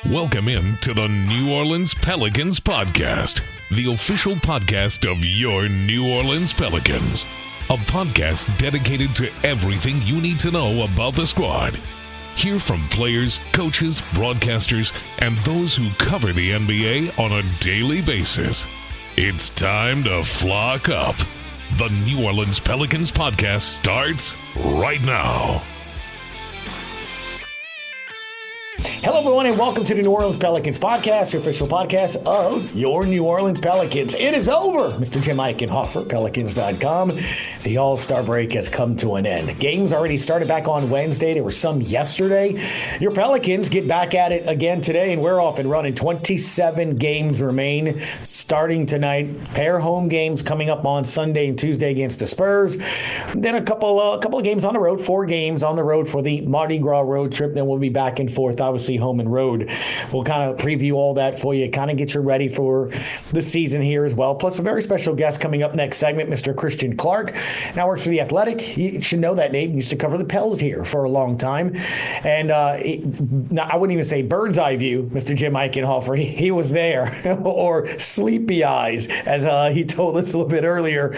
Welcome in to the New Orleans Pelicans Podcast, the official podcast of your New Orleans Pelicans. A podcast dedicated to everything you need to know about the squad. Hear from players, coaches, broadcasters, and those who cover the NBA on a daily basis. It's time to flock up. The New Orleans Pelicans Podcast starts right now. Hello, everyone, and welcome to the New Orleans Pelicans Podcast, your official podcast of your New Orleans Pelicans. It is over. Mr. Jim Eichenhofer, Pelicans.com. The All-Star break has come to an end. Games already started back on Wednesday. There were some yesterday. Your Pelicans get back at it again today, and we're off and running. 27 games remain starting tonight. Pair home games coming up on Sunday and Tuesday against the Spurs. Then a couple of games on the road, 4 games on the road for the Mardi Gras road trip. Then we'll be back and forth, obviously, home and road. We'll kind of preview all that for you, kind of get you ready for the season here as well. Plus a very special guest coming up next segment, Mr. Christian Clark. Now works for The Athletic. You should know that name. He used to cover the Pels here for a long time. And I wouldn't even say bird's eye view, Mr. Jim Eichenhofer. He was there, or sleepy eyes, as he told us a little bit earlier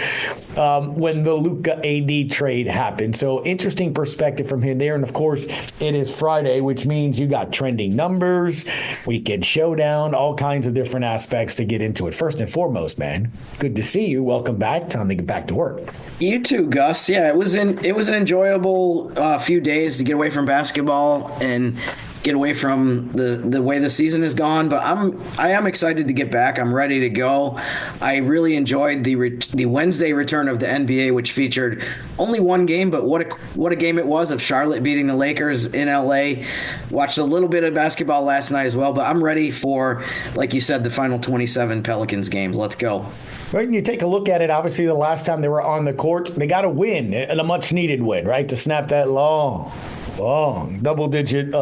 when the Luka AD trade happened. So interesting perspective from him there. And of course, it is Friday, which means you got trending numbers, weekend showdown, all kinds of different aspects to get into it. First and foremost, man, good to see you. Welcome back. Time to get back to work. You too, Gus. Yeah, it was an enjoyable few days to get away from basketball and get away from the way the season has gone, but I am excited to get back. I'm ready to go. I really enjoyed the Wednesday return of the NBA, which featured only one game, but what a game it was, of Charlotte beating the Lakers in LA. Watched a little bit of basketball last night as well, but I'm ready for, like you said, the final 27 Pelicans games. Let's go. Right, and you take a look at it, obviously the last time they were on the court, they got a win, and a much-needed win, right, to snap that long double-digit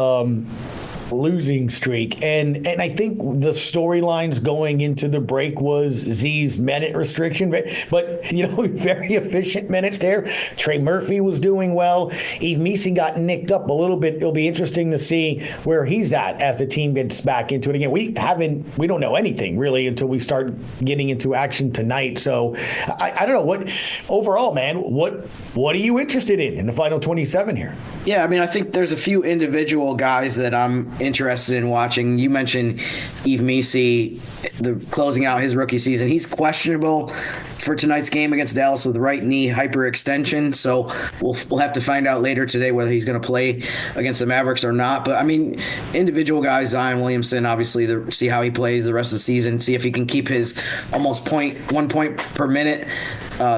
losing streak. And I think the storylines going into the break was Z's minute restriction, but very efficient minutes there. Trey Murphy was doing well. Yves Missi got nicked up a little bit. It'll be interesting to see where he's at as the team gets back into it again. We don't know anything really until we start getting into action tonight. So I don't know what overall, man, what are you interested in the final 27 here? Yeah, I mean, I think there's a few individual guys that I'm interested in watching. You mentioned Yves Missi, closing out his rookie season. He's questionable for tonight's game against Dallas with right knee hyperextension. So we'll have to find out later today whether he's going to play against the Mavericks or not. But I mean, individual guys, Zion Williamson, obviously, see how he plays the rest of the season, see if he can keep his almost 1 point per minute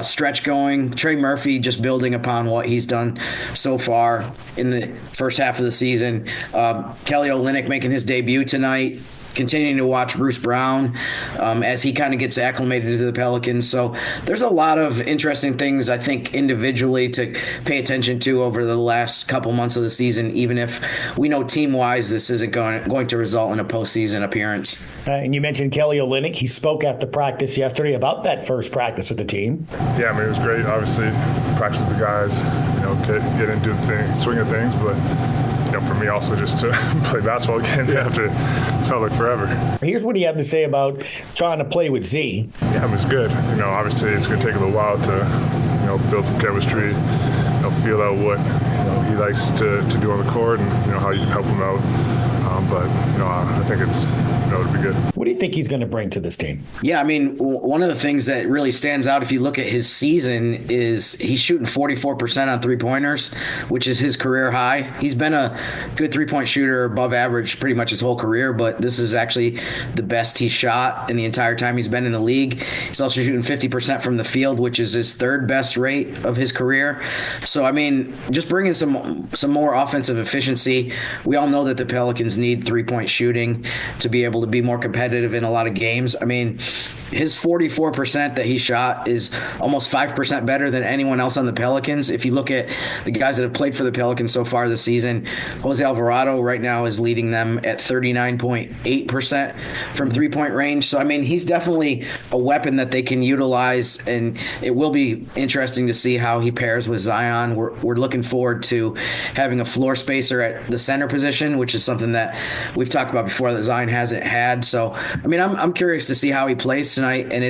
stretch going. Trey Murphy just building upon what he's done so far in the first half of the season. Kelly Olynyk making his debut tonight. Continuing to watch Bruce Brown as he kind of gets acclimated to the Pelicans. So there's a lot of interesting things, I think, individually to pay attention to over the last couple months of the season, even if we know team-wise this isn't going to result in a postseason appearance. And you mentioned Kelly Olynyk. He spoke after practice yesterday about that first practice with the team. Yeah, I mean, it was great. Obviously, practice with the guys, get into the thing, swing of things, but for me also just to play basketball again after it felt like forever. Here's what he had to say about trying to play with Z. Yeah, it was good. Obviously it's going to take a little while to, build some chemistry, feel out what, he likes to do on the court and, how you can help him out. But I think it's, it'll be good. What do you think he's going to bring to this team? Yeah, I mean, one of the things that really stands out if you look at his season is he's shooting 44% on three-pointers, which is his career high. He's been a good three-point shooter, above average pretty much his whole career, but this is actually the best he's shot in the entire time he's been in the league. He's also shooting 50% from the field, which is his third best rate of his career. So, I mean, just bringing some more offensive efficiency. We all know that the Pelicans need three-point shooting to be able to be more competitive in a lot of games. I mean, his 44% that he shot is almost 5% better than anyone else on the Pelicans. If you look at the guys that have played for the Pelicans so far this season, Jose Alvarado right now is leading them at 39.8% from three-point range. So, I mean, he's definitely a weapon that they can utilize, and it will be interesting to see how he pairs with Zion. We're looking forward to having a floor spacer at the center position, which is something that that we've talked about before that Zion hasn't had. So, I mean, I'm curious to see how he plays tonight. And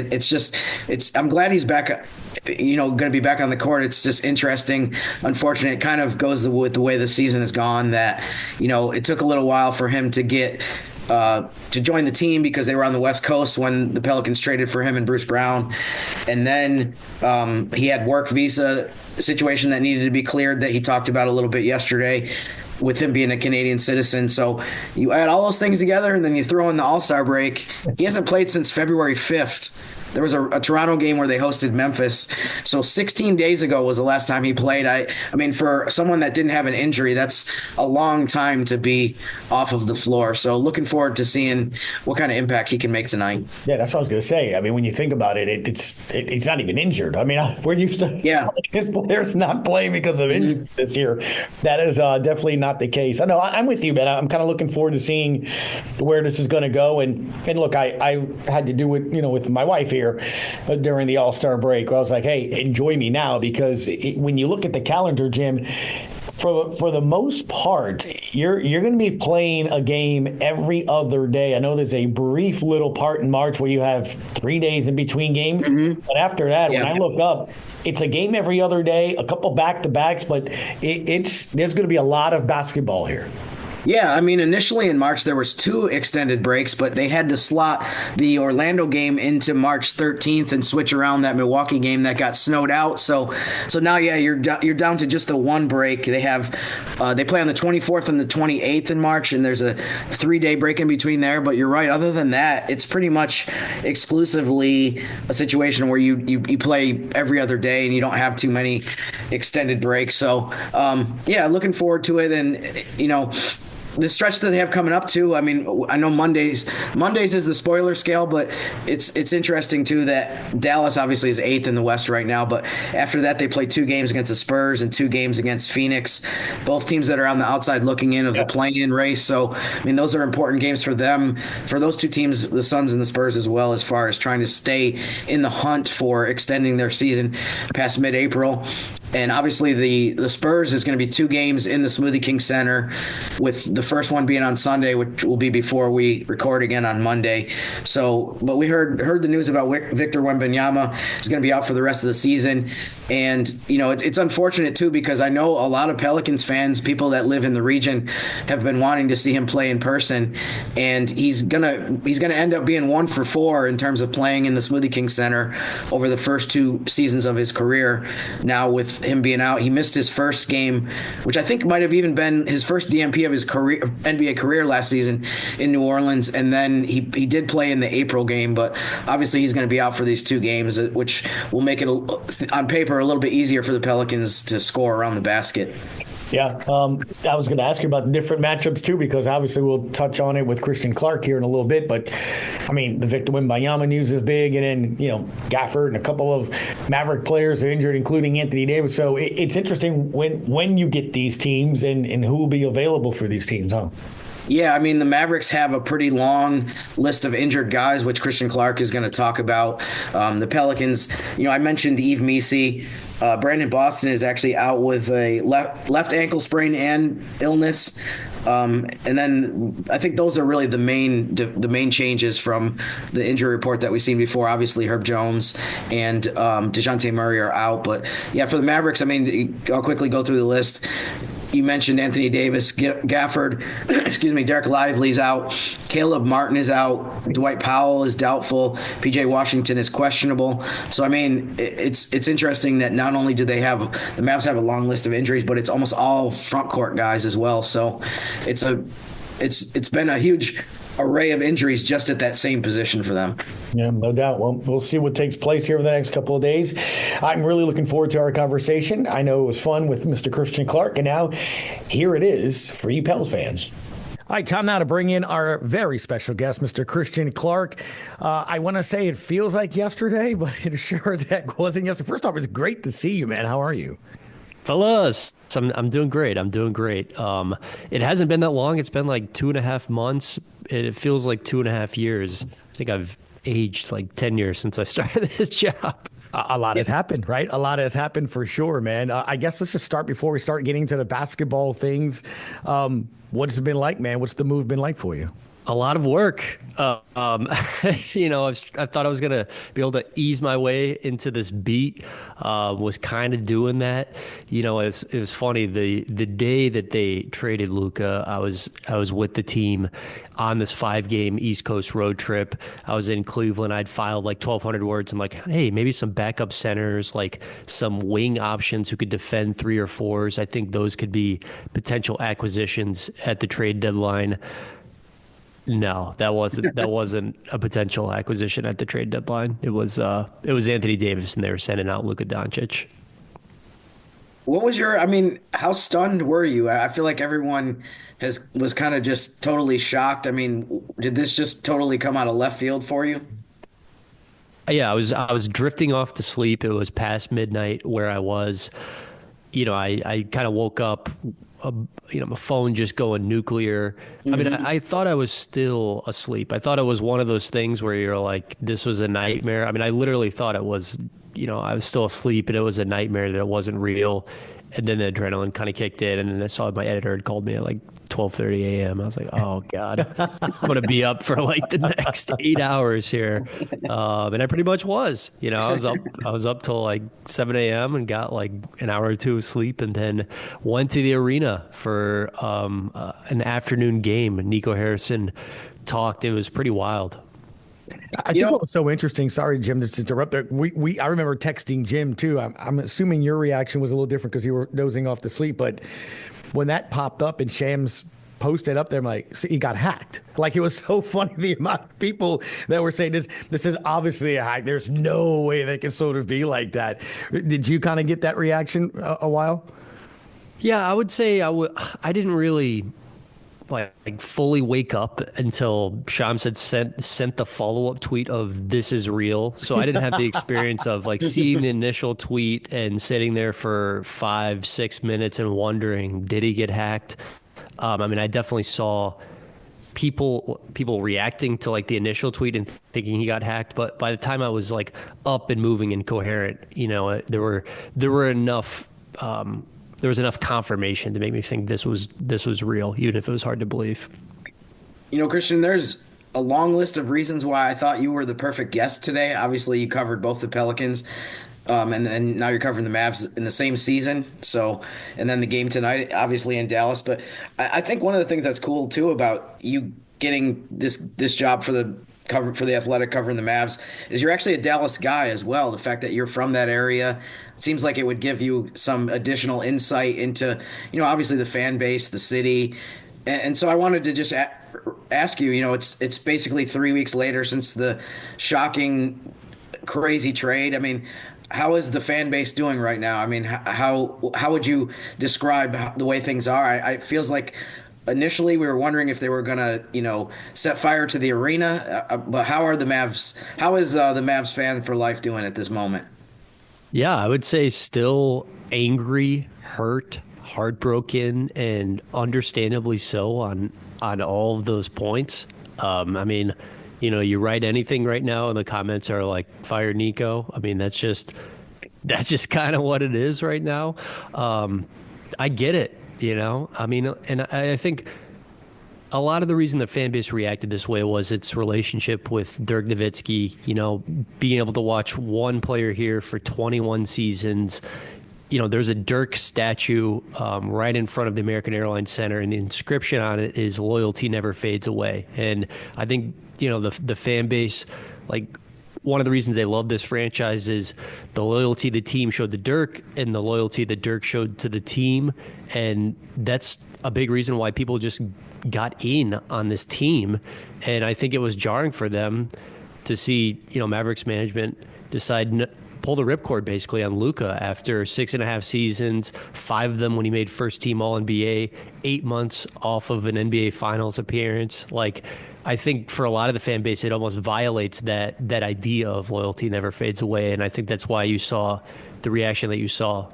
I'm glad he's back, going to be back on the court. It's just interesting. Unfortunate. It kind of goes with the way the season has gone that, it took a little while for him to get to join the team because they were on the West Coast when the Pelicans traded for him and Bruce Brown. And then he had work visa situation that needed to be cleared that he talked about a little bit yesterday with him being a Canadian citizen. So you add all those things together and then you throw in the All-Star break. He hasn't played since February 5th. There was a Toronto game where they hosted Memphis. So 16 days ago was the last time he played. I mean, for someone that didn't have an injury, that's a long time to be off of the floor. So looking forward to seeing what kind of impact he can make tonight. Yeah, that's what I was going to say. I mean, when you think about it, he's not even injured. I mean, we're used to his players not playing because of injury this year. That is definitely not the case. I know I'm with you, man. I'm kind of looking forward to seeing where this is going to go. And look, I had to do it, with my wife here during the All-Star break. I was like, hey, enjoy me now, because when you look at the calendar, Jim, for the most part, you're going to be playing a game every other day. I know there's a brief little part in March where you have 3 days in between games, but after that, when I look up, it's a game every other day, a couple back-to-backs, but there's going to be a lot of basketball here. Yeah, I mean, initially in March, there was 2 extended breaks, but they had to slot the Orlando game into March 13th and switch around that Milwaukee game that got snowed out. So now, you're down to just the 1 break. They have they play on the 24th and the 28th in March, and there's a 3-day break in between there. But you're right. Other than that, it's pretty much exclusively a situation where you play every other day and you don't have too many extended breaks. So, looking forward to it. And, the stretch that they have coming up too. I mean, I know Mondays is the spoiler scale, but it's interesting too that Dallas obviously is 8th in the West right now, but after that they play 2 games against the Spurs and 2 games against Phoenix, both teams that are on the outside looking in of the play-in race. So I mean, those are important games for them, for those 2 teams, the Suns and the Spurs as well, as far as trying to stay in the hunt for extending their season past mid-April. And obviously the Spurs is going to be 2 games in the Smoothie King Center, with the first one being on Sunday, which will be before we record again on Monday. So, but we heard the news about Victor Wembanyama is going to be out for the rest of the season. And, it's unfortunate too, because I know a lot of Pelicans fans, people that live in the region, have been wanting to see him play in person. And he's going to end up being 1 for 4 in terms of playing in the Smoothie King Center over the first 2 seasons of his career. Now with him being out, he missed his first game, which I think might have even been his first DNP of his career, NBA career last season in New Orleans. And then he did play in the April game, but obviously he's going to be out for these 2 games, which will make it on paper a little bit easier for the Pelicans to score around the basket. Yeah, I was going to ask you about the different matchups too, because obviously we'll touch on it with Christian Clark here in a little bit. But I mean, the Victor Wembanyama news is big, and then Gafford and a couple of Maverick players are injured, including Anthony Davis. So it's interesting when you get these teams and who will be available for these teams, huh? Yeah, I mean, the Mavericks have a pretty long list of injured guys, which Christian Clark is going to talk about. The Pelicans, I mentioned Yves Missi. Brandon Boston is actually out with a left ankle sprain and illness. And then I think those are really the main changes from the injury report that we've seen before. Obviously, Herb Jones and DeJounte Murray are out. But, yeah, for the Mavericks, I mean, I'll quickly go through the list. You mentioned Anthony Davis, Gafford, Derek Lively's out, Caleb Martin is out, Dwight Powell is doubtful, PJ Washington is questionable. So I mean, it's interesting that not only do the Mavs have a long list of injuries, but it's almost all front court guys as well. So it's been a huge array of injuries just at that same position for them. Yeah, no doubt. Well, we'll see what takes place here over the next couple of days. I'm really looking forward to our conversation. I know it was fun with Mr. Christian Clark, and now here it is for you Pels fans. All right, time now to bring in our very special guest, Mr. Christian Clark. I want to say it feels like yesterday, but it sure as heck wasn't yesterday. First off, it's great to see you, man. How are you? Fellas, I'm doing great. It hasn't been that long. It's been like 2.5 months. It feels like 2.5 years. I think I've aged like 10 years since I started this job. A lot has happened, right? A lot has happened for sure, man. I guess let's just start before we start getting to the basketball things. What's it been like, man? What's the move been like for you? A lot of work. I thought I was gonna be able to ease my way into this beat. Was kind of doing that. It was funny. The day that they traded Luka, I was with the team on this 5-game East Coast road trip. I was in Cleveland. I'd filed like 1,200 words. I'm like, hey, maybe some backup centers, like some wing options who could defend 3 or 4s. I think those could be potential acquisitions at the trade deadline. No, that wasn't a potential acquisition at the trade deadline. It was Anthony Davis, and they were sending out Luka Doncic. What was how stunned were you? I feel like everyone was kind of just totally shocked. I mean, did this just totally come out of left field for you? Yeah, I was drifting off to sleep. It was past midnight where I was. I kind of woke up, my phone just going nuclear. Mm-hmm. I mean, I thought I was still asleep. I thought it was one of those things where you're like, this was a nightmare. I mean, I literally thought it was, I was still asleep and it was a nightmare, that it wasn't real. And then the adrenaline kind of kicked in, and then I saw my editor had called me at like 12:30 a.m. I was like, oh God, I'm going to be up for like the next 8 hours here. And I pretty much was, I was up till like 7 a.m. and got like an hour or two of sleep, and then went to the arena for an afternoon game. Nico Harrison talked. It was pretty wild. I think what was so interesting, sorry, Jim, to interrupt there. I remember texting Jim too. I'm assuming your reaction was a little different because you were dozing off to sleep. But when that popped up and Shams posted up there, I'm like, see, he got hacked. Like, it was so funny, the amount of people that were saying this is obviously a hack. There's no way they can sort of be like that. Did you kind of get that reaction a while? Yeah, I would say I didn't really like fully wake up until Shams had sent the follow-up tweet of "this is real." So I didn't have the experience of like seeing the initial tweet and sitting there for 5-6 minutes and wondering, did he get hacked? I mean, I definitely saw people reacting to like the initial tweet and thinking he got hacked, but by the time I was like up and moving and coherent, there were enough. There was enough confirmation to make me think this was real, even if it was hard to believe. Christian, there's a long list of reasons why I thought you were the perfect guest today. Obviously, you covered both the Pelicans, and now you're covering the Mavs in the same season. So, and then the game tonight, obviously in Dallas. But I think one of the things that's cool too about you getting this job for the Athletic covering the Mavs is you're actually a Dallas guy as well. The fact that you're from that area seems like it would give you some additional insight into, obviously the fan base, the city. And so I wanted to just ask you, it's basically 3 weeks later since the shocking, crazy trade. I mean, how is the fan base doing right now? I mean, how would you describe the way things are? It feels like initially we were wondering if they were going to, set fire to the arena. But how is the Mavs fan for life doing at this moment? Yeah, I would say still angry, hurt, heartbroken, and understandably so on all of those points. I mean, you write anything right now and the comments are like, fire Nico. I mean, that's just kind of what it is right now. I get it. I mean, and I think a lot of the reason the fan base reacted this way was its relationship with Dirk Nowitzki, being able to watch one player here for 21 seasons. There's a Dirk statue right in front of the American Airlines Center, and the inscription on it is "Loyalty never fades away." And I think, the fan base, like, one of the reasons they love this franchise is the loyalty the team showed to Dirk and the loyalty that Dirk showed to the team. And that's a big reason why people just got in on this team. And I think it was jarring for them to see, Mavericks management decide pull the ripcord basically on Luka after 6.5 seasons, 5 of them when he made first team All-NBA, 8 months off of an NBA Finals appearance. Like, I think for a lot of the fan base, it almost violates that idea of loyalty never fades away. And I think that's why you saw the reaction that you saw.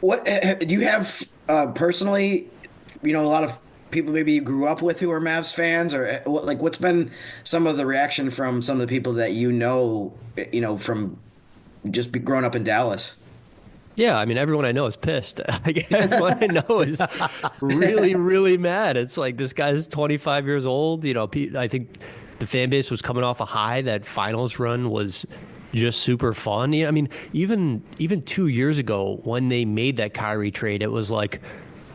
What do you have personally, a lot of people maybe you grew up with who are Mavs fans, or what's been some of the reaction from some of the people that from just growing up in Dallas? Yeah, I mean, everyone I know is pissed. Everyone I know is really, really mad. It's like, this guy's 25 years old. I think the fan base was coming off a high. That finals run was just super fun. Yeah, I mean, even 2 years ago when they made that Kyrie trade, it was like,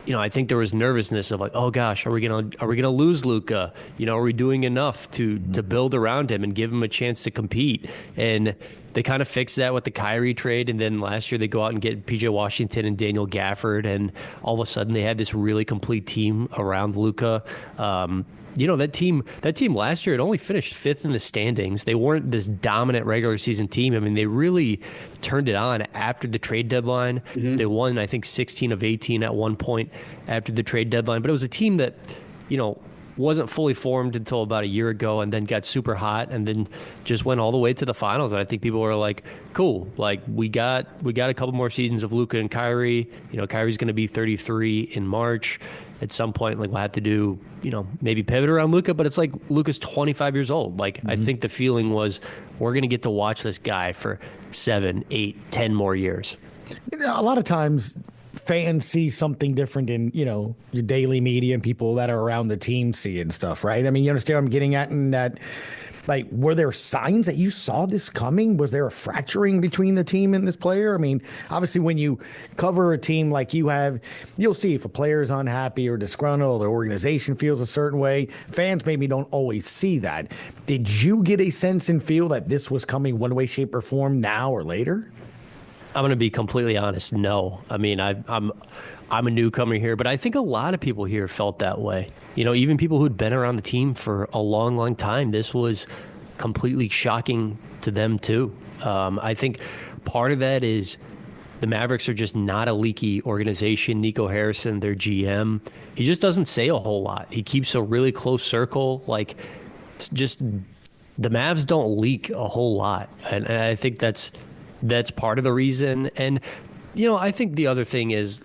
I think there was nervousness of like, oh gosh, are we gonna lose Luka? Are we doing enough to build around him and give him a chance to compete? And they kind of fixed that with the Kyrie trade, and then last year they go out and get PJ Washington and Daniel Gafford, and all of a sudden they had this really complete team around Luka. That team last year, it only finished 5th in the standings. They weren't this dominant regular season team. I mean, they really turned it on after the trade deadline. Mm-hmm. They won, I think, 16 of 18 at one point after the trade deadline. But it was a team that, wasn't fully formed until about a year ago, and then got super hot, and then just went all the way to the finals. And I think people were like, cool, like we got a couple more seasons of Luka and Kyrie. Kyrie's going to be 33 in March. At some point, like, we'll have to do, maybe pivot around Luka, but it's like Luka's 25 years old. Like, I think the feeling was, we're going to get to watch this guy for 7, 8, 10 more years. A lot of times fans see something different in, your daily media and people that are around the team see and stuff, right? I mean, you understand what I'm getting at, in that, like, were there signs that you saw this coming? Was there a fracturing between the team and this player? I mean, obviously when you cover a team like you have, you'll see if a player is unhappy or disgruntled, the organization feels a certain way. Fans maybe don't always see that. Did you get a sense and feel that this was coming one way, shape, or form now or later? I'm going to be completely honest. No. I mean, I'm a newcomer here, but I think a lot of people here felt that way. Even people who'd been around the team for a long, long time, this was completely shocking to them too. I think part of that is the Mavericks are just not a leaky organization. Nico Harrison, their GM, he just doesn't say a whole lot. He keeps a really close circle. Like, just the Mavs don't leak a whole lot. And I think that's part of the reason. And, I think the other thing is,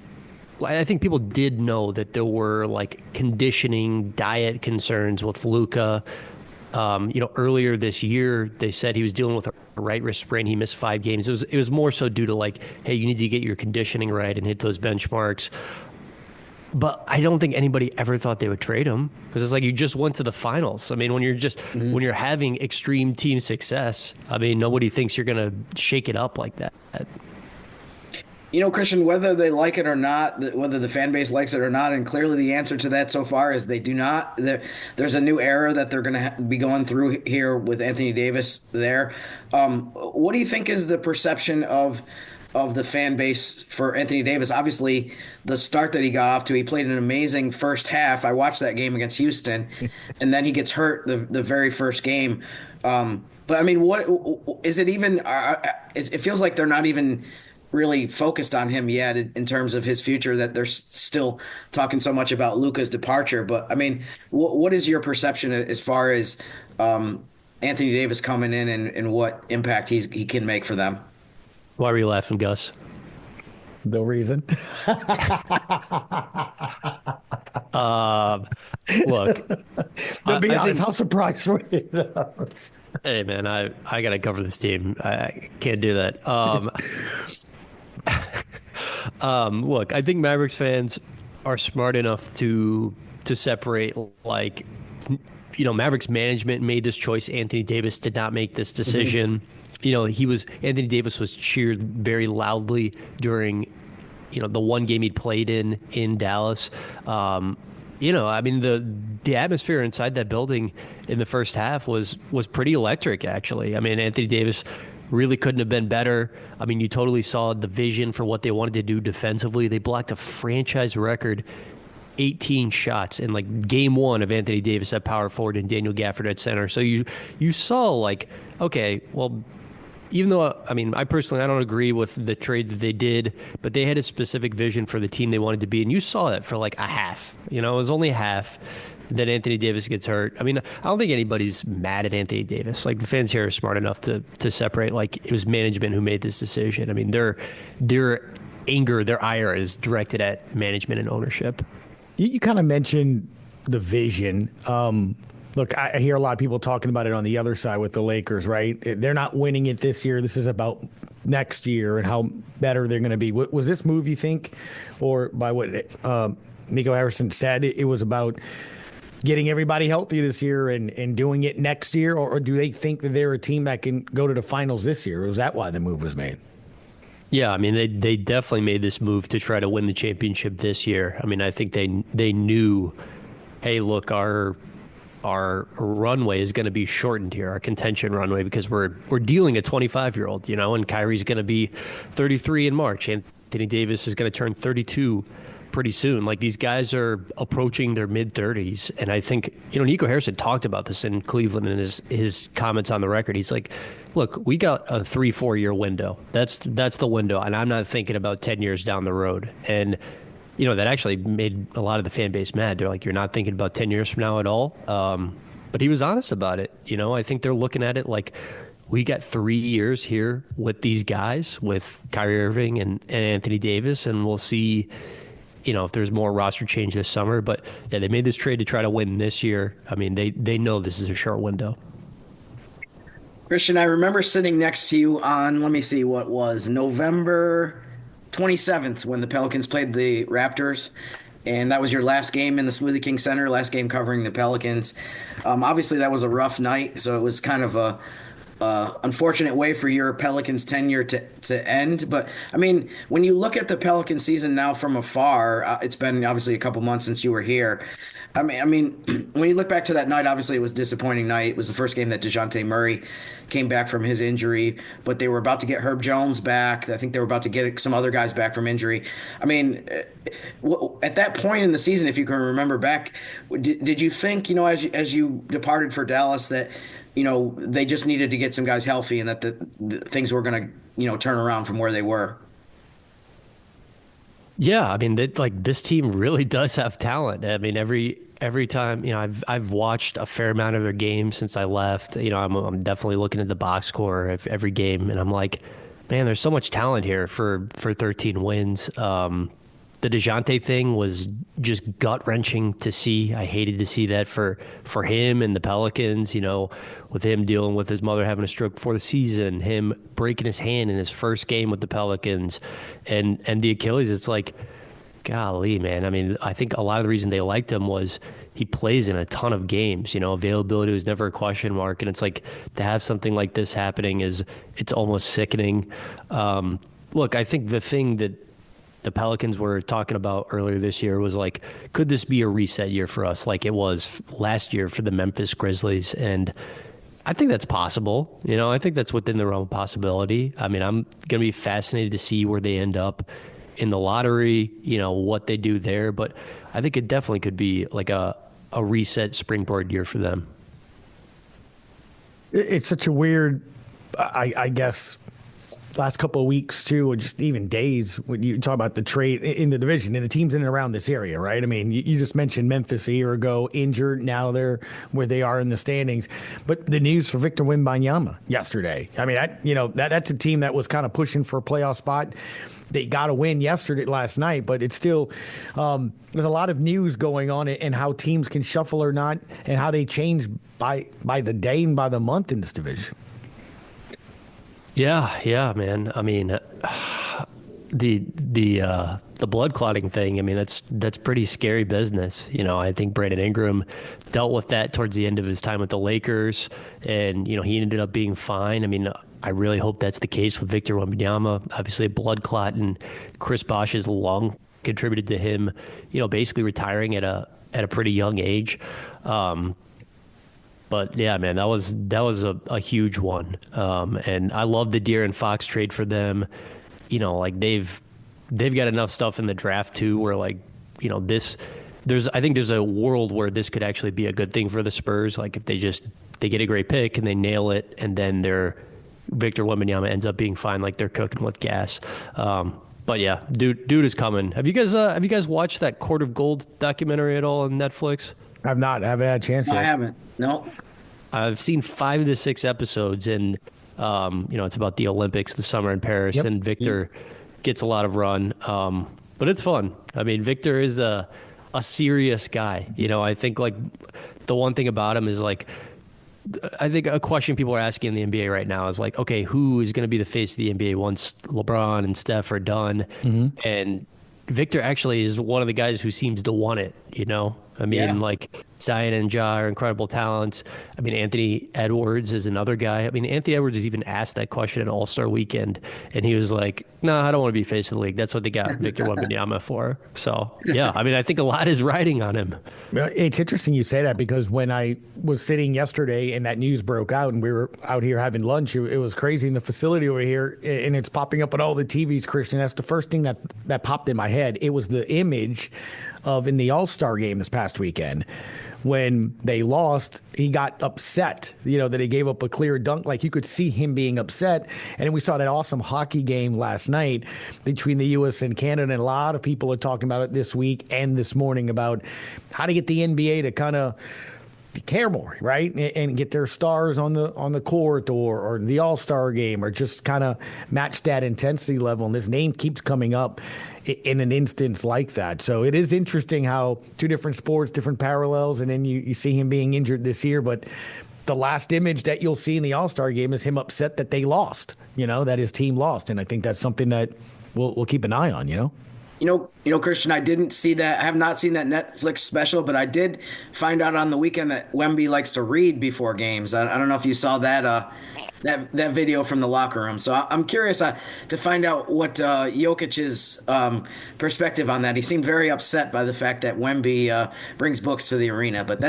I think people did know that there were like conditioning, diet concerns with Luka. Earlier this year, they said he was dealing with a right wrist sprain. He missed 5 games. It was more so due to like, hey, you need to get your conditioning right and hit those benchmarks. But I don't think anybody ever thought they would trade him, because it's like, you just went to the finals. I mean, when you're having extreme team success, I mean, nobody thinks you're going to shake it up like that. Christian, whether they like it or not, whether the fan base likes it or not, and clearly the answer to that so far is they do not. There's a new era that they're going to be going through here with Anthony Davis there. What do you think is the perception of the fan base for Anthony Davis? Obviously, the start that he got off to, he played an amazing first half. I watched that game against Houston, and then he gets hurt the very first game. But I mean, what is it even? It feels like they're not even really focused on him yet in terms of his future, that they're still talking so much about Luka's departure. But I mean, what is your perception as far as Anthony Davis coming in and what impact he can make for them? Why were you laughing, Gus? No reason. Look, to be honest, how surprised were you? Hey man, I gotta cover this team. I can't do that. Look, I think Mavericks fans are smart enough to separate, like, Mavericks management made this choice. Anthony Davis did not make this decision. Mm-hmm. Anthony Davis was cheered very loudly during, the one game he'd played in Dallas. I mean, the atmosphere inside that building in the first half was pretty electric, actually. I mean, Anthony Davis really couldn't have been better. I mean, you totally saw the vision for what they wanted to do defensively. They blocked a franchise record 18 shots in like game 1 of Anthony Davis at power forward and Daniel Gafford at center. So you saw, like, okay, well, even though, I mean, I personally, I don't agree with the trade that they did, but they had a specific vision for the team they wanted to be. And you saw that for like a half, it was only half. Then Anthony Davis gets hurt. I mean, I don't think anybody's mad at Anthony Davis. Like, the fans here are smart enough to separate, like, it was management who made this decision. I mean, their anger, their ire is directed at management and ownership. You kind of mentioned the vision. Look, I hear a lot of people talking about it on the other side with the Lakers, right? They're not winning it this year. This is about next year and how better they're going to be. Was this move, you think, or by what Nico Harrison said, it was about getting everybody healthy this year and doing it next year? Or do they think that they're a team that can go to the finals this year? Or was that why the move was made? Yeah, I mean, they definitely made this move to try to win the championship this year. I mean, I think they knew, hey, look, our runway is going to be shortened here, our contention runway, because we're dealing a 25-year-old, and Kyrie's going to be 33 in March. Anthony Davis is going to turn 32 pretty soon. Like, these guys are approaching their mid-30s, and I think, Nico Harrison talked about this in Cleveland in his comments on the record. He's like, look, we got a 3-4 year window. That's the window, and I'm not thinking about 10 years down the road. And that actually made a lot of the fan base mad. They're like, you're not thinking about 10 years from now at all? But he was honest about it. I think they're looking at it like, we got 3 years here with these guys, with Kyrie Irving and Anthony Davis, and we'll see, if there's more roster change this summer. But yeah, they made this trade to try to win this year. I mean, they know this is a short window. Christian, I remember sitting next to you on, let me see, what was November 27th when the Pelicans played the Raptors, and that was your last game in the Smoothie King Center, last game covering the Pelicans. Obviously, that was a rough night, so it was kind of a unfortunate way for your Pelicans tenure to end. But, I mean, when you look at the Pelican season now from afar, it's been obviously a couple months since you were here. I mean, when you look back to that night, obviously it was a disappointing night. It was the first game that DeJounte Murray came back from his injury, but they were about to get Herb Jones back. I think they were about to get some other guys back from injury. I mean, at that point in the season, if you can remember back, did you think, as you departed for Dallas, that, they just needed to get some guys healthy and that the things were going to, turn around from where they were? Yeah, I mean, this team really does have talent. I mean, every time, I've watched a fair amount of their games since I left. I'm definitely looking at the box score of every game, and I'm like, man, there's so much talent here for 13 wins. The DeJounte thing was just gut-wrenching to see. I hated to see that for him and the Pelicans, with him dealing with his mother having a stroke before the season, him breaking his hand in his first game with the Pelicans, and the Achilles. It's like, golly, man. I mean, I think a lot of the reason they liked him was he plays in a ton of games. Availability was never a question mark, and it's like to have something like this happening it's almost sickening. Look, I think the thing that the Pelicans were talking about earlier this year was like, could this be a reset year for us like it was last year for the Memphis Grizzlies? And I think that's possible. I think that's within the realm of possibility. I mean, I'm going to be fascinated to see where they end up in the lottery, what they do there. But I think it definitely could be like a reset springboard year for them. It's such a weird, I guess, last couple of weeks too, or just even days, when you talk about the trade in the division and the teams in and around this area, right? I mean, you just mentioned Memphis a year ago, injured. Now they're where they are in the standings. But the news for Victor Wembanyama yesterday. I mean, that's a team that was kind of pushing for a playoff spot. They got a win last night, but it's still there's a lot of news going on and how teams can shuffle or not, and how they change by the day and by the month in this division. Yeah, man. I mean, the blood clotting thing. I mean, that's pretty scary business. I think Brandon Ingram dealt with that towards the end of his time with the Lakers, and he ended up being fine. I mean, I really hope that's the case with Victor Wembanyama. Obviously, a blood clot and Chris Bosh's lung contributed to him, basically retiring at a pretty young age. But yeah, man, that was a huge one. And I love the De'Aaron Fox trade for them. Like they've got enough stuff in the draft too, where I think there's a world where this could actually be a good thing for the Spurs. Like if they get a great pick and they nail it, and then Victor Wembanyama ends up being fine, like they're cooking with gas. But yeah, dude is coming. Have you guys watched that Court of Gold documentary at all on Netflix? I've not. I haven't had a chance yet. I haven't. No. I've seen 5 to 6 episodes, and it's about the Olympics, the summer in Paris, and Victor gets a lot of run. But it's fun. I mean, Victor is a serious guy. I think like the one thing about him is like, I think a question people are asking in the NBA right now is like, okay, who is going to be the face of the NBA once LeBron and Steph are done? And Victor actually is one of the guys who seems to want it, I mean, like Zion and Ja are incredible talents. I mean, Anthony Edwards is another guy. I mean, Anthony Edwards has even asked that question at All-Star Weekend, and he was like, no, I don't want to be face of the league. That's what they got Victor Wembanyama for. So, yeah, I mean, I think a lot is riding on him. It's interesting you say that, because when I was sitting yesterday and that news broke out and we were out here having lunch, it was crazy in the facility over here, and it's popping up on all the TVs, Christian. That's the first thing that popped in my head. It was the image of in the All-Star game this past weekend when they lost. He got upset, that he gave up a clear dunk. Like, you could see him being upset. And then we saw that awesome hockey game last night between the U.S. and Canada. And a lot of people are talking about it this week and this morning about how to get the NBA to kind of care more, right? And get their stars on the court or the All-Star game, or just kind of match that intensity level. And his name keeps coming up in an instance like that. So it is interesting how two different sports, different parallels, and then you see him being injured this year. But the last image that you'll see in the All-Star game is him upset that they lost, that his team lost. And I think that's something that we'll keep an eye on, Christian, I didn't see that. I have not seen that Netflix special, but I did find out on the weekend that Wemby likes to read before games. I don't know if you saw that that video from the locker room. So I'm curious to find out what Jokic's perspective on that. He seemed very upset by the fact that Wemby brings books to the arena, but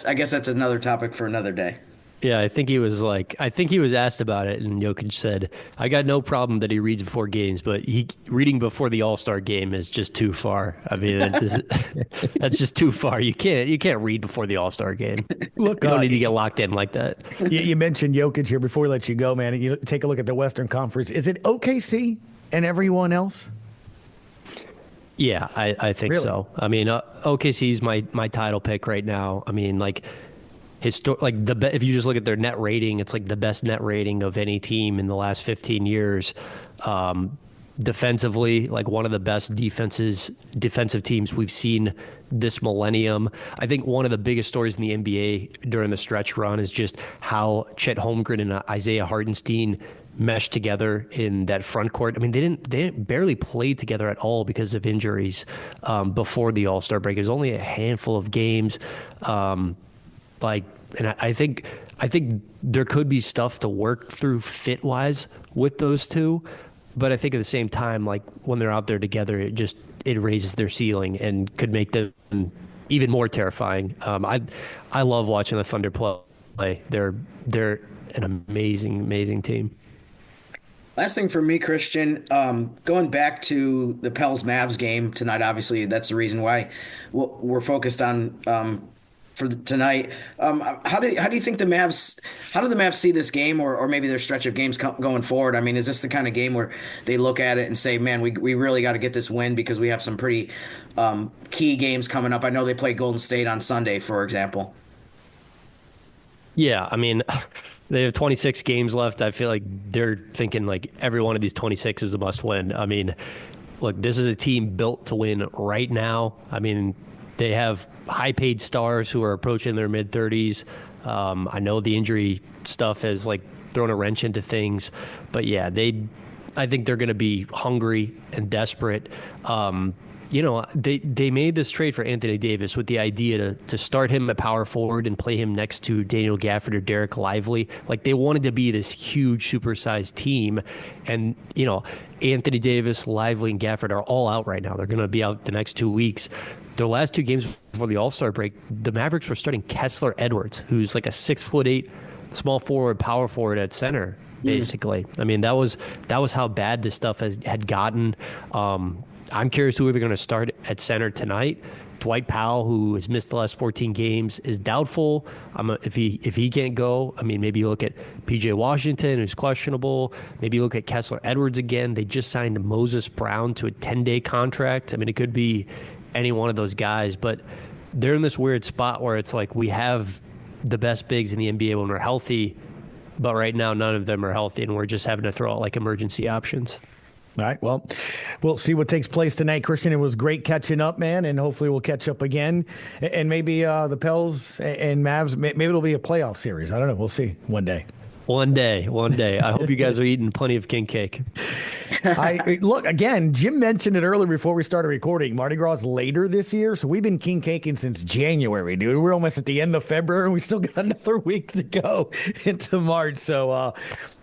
I guess that's another topic for another day. Yeah, I think he was asked about it, and Jokic said, I got no problem that he reads before games, but reading before the All-Star game is just too far. I mean, that's just too far. You can't read before the All-Star game. Look, you don't need to get locked in like that. You mentioned Jokic here before we let you go, man. You take a look at the Western Conference. Is it OKC and everyone else? Yeah, I think Really? so. I mean, OKC's my title pick right now. I mean, like, if you just look at their net rating, it's like the best net rating of any team in the last 15 years. Defensively, like one of the best defensive teams we've seen this millennium. I think one of the biggest stories in the NBA during the stretch run is just how Chet Holmgren and Isaiah Hartenstein meshed together in that front court. I mean, they barely played together at all because of injuries before the All-Star break. It was only a handful of games. And I think there could be stuff to work through fit-wise with those two, but I think at the same time, like when they're out there together, it raises their ceiling and could make them even more terrifying. I love watching the Thunder play. They're an amazing team. Last thing for me, Christian, going back to the Pels-Mavs game tonight, obviously that's the reason why we're focused on for tonight. How do you think the Mavs? How do the Mavs see this game, or maybe their stretch of games going forward? I mean, is this the kind of game where they look at it and say, "Man, we really got to get this win because we have some pretty key games coming up"? I know they play Golden State on Sunday, for example. Yeah, I mean, they have 26 games left. I feel like they're thinking like every one of these 26 is a must win. I mean, look, this is a team built to win right now. I mean, they have high-paid stars who are approaching their mid-30s. I know the injury stuff has like thrown a wrench into things, but yeah, I think they're going to be hungry and desperate. They made this trade for Anthony Davis with the idea to start him at power forward and play him next to Daniel Gafford or Derek Lively. Like, they wanted to be this huge supersized team, and Anthony Davis, Lively, and Gafford are all out right now. They're going to be out the next 2 weeks. Their last two games before the All-Star break, the Mavericks were starting Kessler Edwards, who's like a 6'8" small forward, power forward at center, basically. I mean, that was how bad this stuff had gotten. I'm curious who they're going to start at center tonight. Dwight Powell, who has missed the last 14 games, is doubtful. If he can't go, I mean, maybe you look at P.J. Washington, who's questionable. Maybe you look at Kessler Edwards again. They just signed Moses Brown to a 10-day contract. I mean, it could be any one of those guys, but they're in this weird spot where it's like we have the best bigs in the NBA when we're healthy, but right now none of them are healthy, and we're just having to throw out like emergency options. All right. Well, we'll see what takes place tonight, Christian. It was great catching up, man, and hopefully we'll catch up again. And maybe the Pels and Mavs, maybe it'll be a playoff series. I don't know. We'll see one day. One day. I hope you guys are eating plenty of king cake. Look, again, Jim mentioned it earlier before we started recording. Mardi Gras is later this year, so we've been king caking since January, dude. We're almost at the end of February, and we still got another week to go into March. So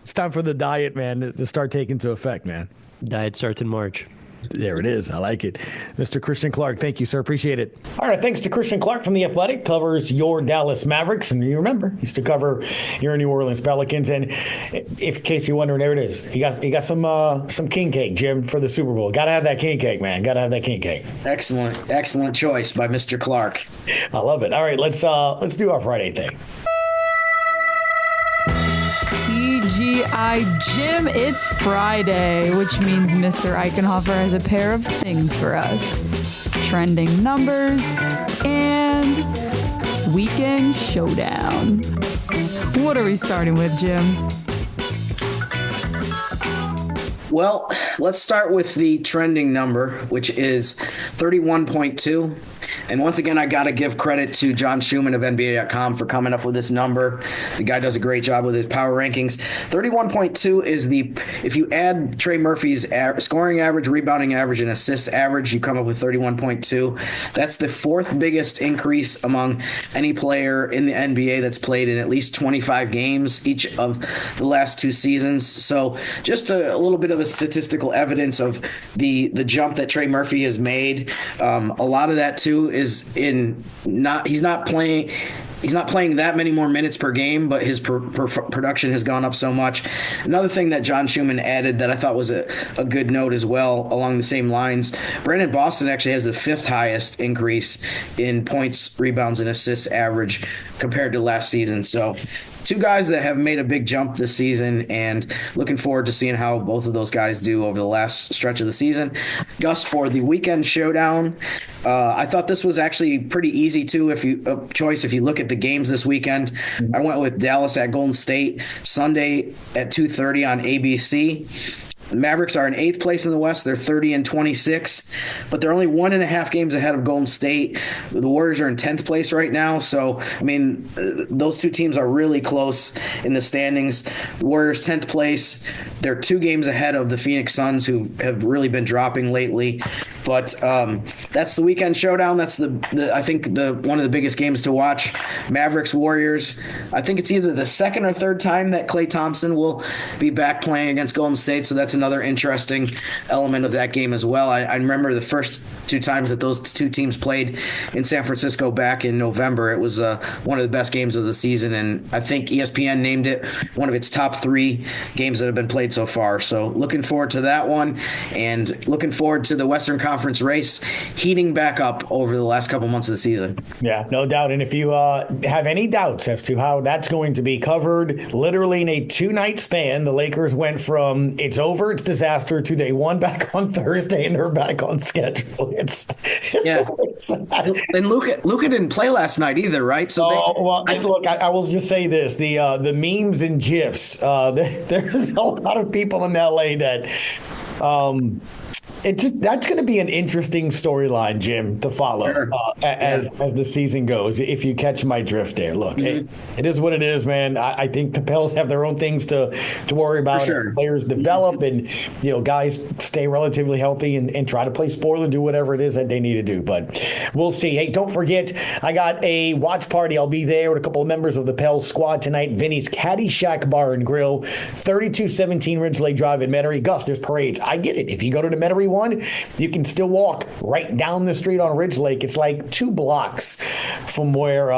it's time for the diet, man, to start taking into effect, man. Diet starts in March. There it is. I like it. Mr. Christian Clark, thank you, sir. Appreciate it. All right. Thanks to Christian Clark from The Athletic. Covers your Dallas Mavericks. And you remember, used to cover your New Orleans Pelicans. And in case you're wondering, there it is. He got some king cake, Jim, for the Super Bowl. Got to have that king cake, man. Got to have that king cake. Excellent choice by Mr. Clark. I love it. All right. Let's do our Friday thing. TGI Jim, it's Friday, which means Mr. Eichenhofer has a pair of things for us. Trending numbers and weekend showdown. What are we starting with, Jim? Well, let's start with the trending number, which is 31.2. And once again, I got to give credit to John Schumann of NBA.com for coming up with this number. The guy does a great job with his power rankings. 31.2 is if you add Trey Murphy's scoring average, rebounding average, and assists average, you come up with 31.2. That's the fourth biggest increase among any player in the NBA that's played in at least 25 games each of the last two seasons. So just a little bit of a statistical evidence of the jump that Trey Murphy has made. A lot of that, too, is he's not playing that many more minutes per game, but his production has gone up so much. Another thing that John Schumann added that I thought was a good note as well along the same lines, Brandon Boston actually has the fifth highest increase in points, rebounds, and assists average compared to last season. So two guys that have made a big jump this season, and looking forward to seeing how both of those guys do over the last stretch of the season. Gus, for the weekend showdown, I thought this was actually pretty easy too. If you look at the games this weekend, I went with Dallas at Golden State Sunday at 2:30 on ABC. The Mavericks are in 8th place in the West. They're 30-26, but they're only 1.5 games ahead of Golden State. The Warriors are in 10th place right now. So, I mean, those two teams are really close in the standings. The Warriors 10th place. They're 2 games ahead of the Phoenix Suns, who have really been dropping lately. But that's the weekend showdown. That's I think one of the biggest games to watch. Mavericks Warriors. I think it's either the second or third time that Klay Thompson will be back playing against Golden State. So that's another interesting element of that game as well. I remember the first 2 times that those two teams played in San Francisco back in November. It was one of the best games of the season, and I think ESPN named it one of its top 3 games that have been played so far. So looking forward to that one, and looking forward to the Western Conference race heating back up over the last couple months of the season. Yeah, no doubt. And if you have any doubts as to how that's going to be covered, literally in a 2-night span, the Lakers went from it's over, it's disaster, to they won back on Thursday and they're back on schedule. Yeah. And Luka didn't play last night either, right? So look, I will just say this: the memes and GIFs. There's a lot of people in LA that. That's going to be an interesting storyline, Jim, to follow as the season goes, if you catch my drift there. Look, it is what it is, man. I think the Pels have their own things to worry about. Sure. Players develop and, guys stay relatively healthy and try to play spoiler and do whatever it is that they need to do. But we'll see. Hey, don't forget, I got a watch party. I'll be there with a couple of members of the Pels squad tonight. Vinny's Caddy Shack Bar and Grill, 3217 Ridge Lake Drive in Metairie. Gus, there's parades. I get it. If you go to the Metairie one, you can still walk right down the street on Ridge Lake. It's like 2 blocks from where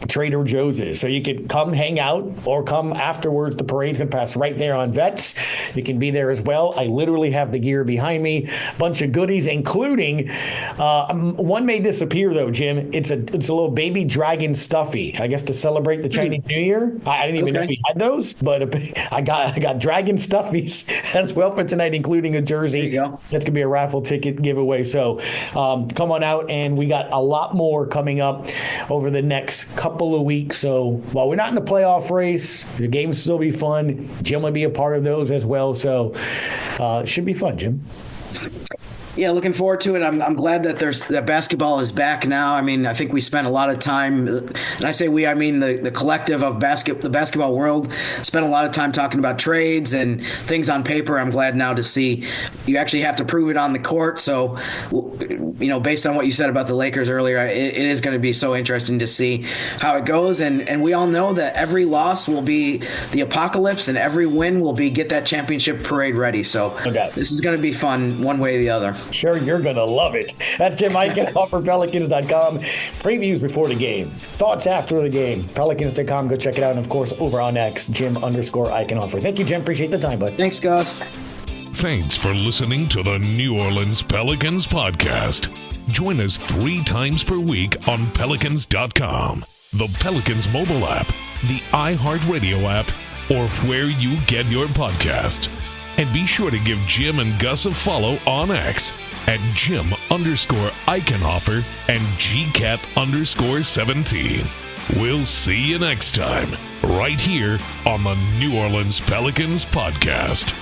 Trader Joe's is. So you could come hang out or come afterwards. The parade's going to pass right there on Vets. You can be there as well. I literally have the gear behind me. Bunch of goodies, including one may disappear, though, Jim. It's a little baby dragon stuffy, I guess, to celebrate the Chinese New Year. I didn't even know we had those, but I got dragon stuffies as well for tonight, including a jersey. There you go. That's going to be a raffle ticket giveaway. So come on out, and we got a lot more coming up over the next couple couple of weeks. So while we're not in the playoff race, the games will still be fun. Jim will be a part of those as well. So it should be fun, Jim. Yeah, looking forward to it. I'm glad that that basketball is back now. I mean, I think we spent a lot of time, and I say we, I mean the collective of the basketball world spent a lot of time talking about trades and things on paper. I'm glad now to see you actually have to prove it on the court. So, based on what you said about the Lakers earlier, it is going to be so interesting to see how it goes. And we all know that every loss will be the apocalypse, and every win will be get that championship parade ready. So This is going to be fun one way or the other. Sure, you're going to love it. That's Jim Eichenhofer, Pelicans.com. Previews before the game. Thoughts after the game. Pelicans.com. Go check it out. And, of course, over on X, Jim_Eichenhofer. Thank you, Jim. Appreciate the time, bud. Thanks, Gus. Thanks for listening to the New Orleans Pelicans Podcast. Join us 3 times per week on Pelicans.com, the Pelicans mobile app, the iHeartRadio app, or where you get your podcasts. And be sure to give Jim and Gus a follow on X at Jim_Eichenhofer and GCat_17. We'll see you next time, right here on the New Orleans Pelicans Podcast.